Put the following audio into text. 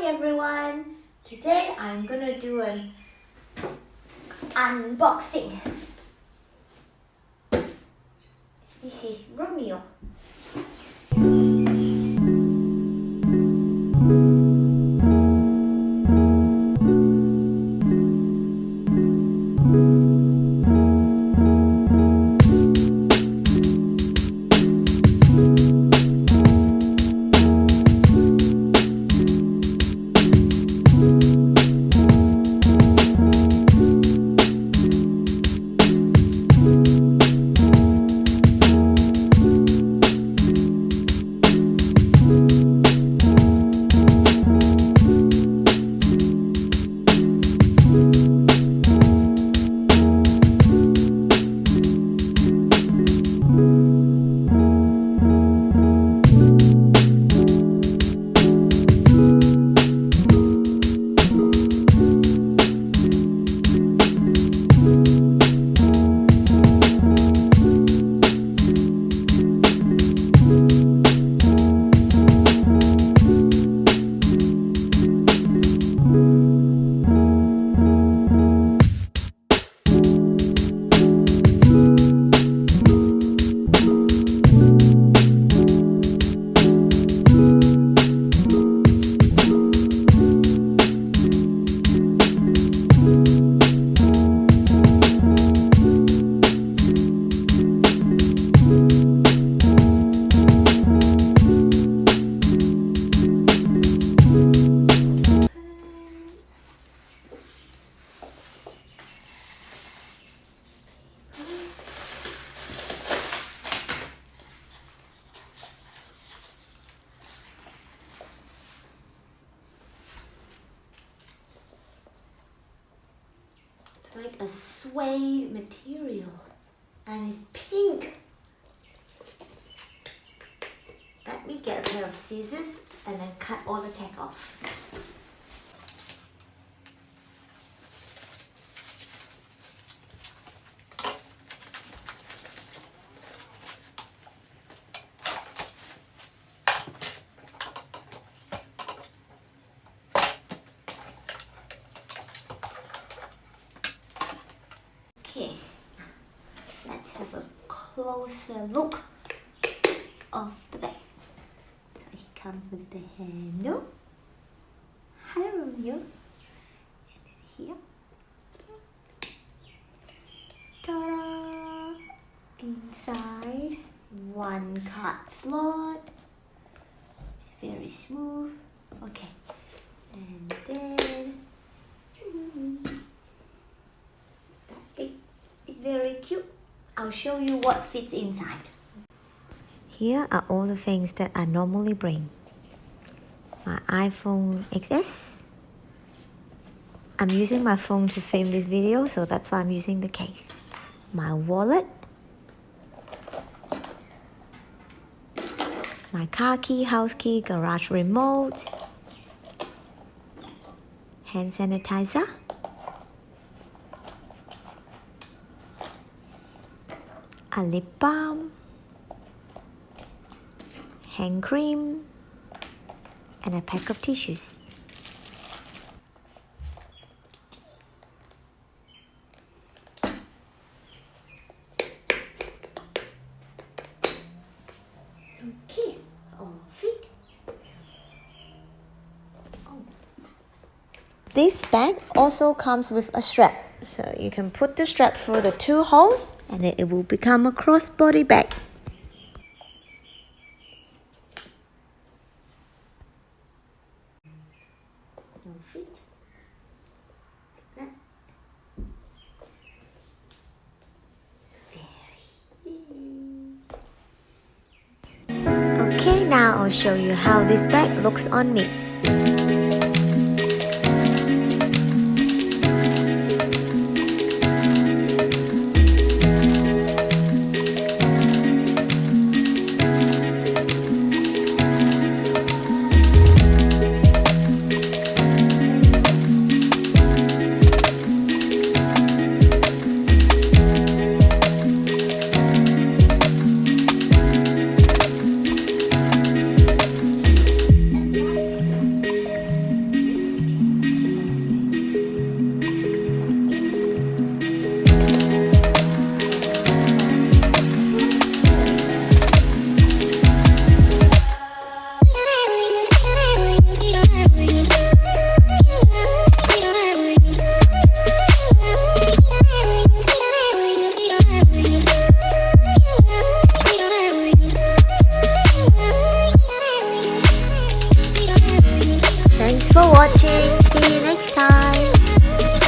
everyone! Today I'm gonna do an unboxing. This is Romeo. Like a suede material and it's pink. Let me get a pair of scissors and then cut all the tack off. Okay, let's have a closer look of the bag. So he comes with the handle. Hi Romeo. And then here. Ta-da! Inside, one card slot. It's very smooth. Okay, and then it's very cute. I'll show you what fits inside. Here are all the things that I normally bring. My iPhone XS. I'm using my phone to film this video, so that's why I'm using the case. My wallet. My car key, house key, garage remote. Hand sanitizer. A lip balm, hand cream, and a pack of tissues. Okay, all fit. Oh. This bag also comes with a strap, so you can put the strap through the two holes and then it will become a crossbody bag. No fit. Like that. Okay, now I'll show you how this bag looks on me. Thanks for watching. See you next time.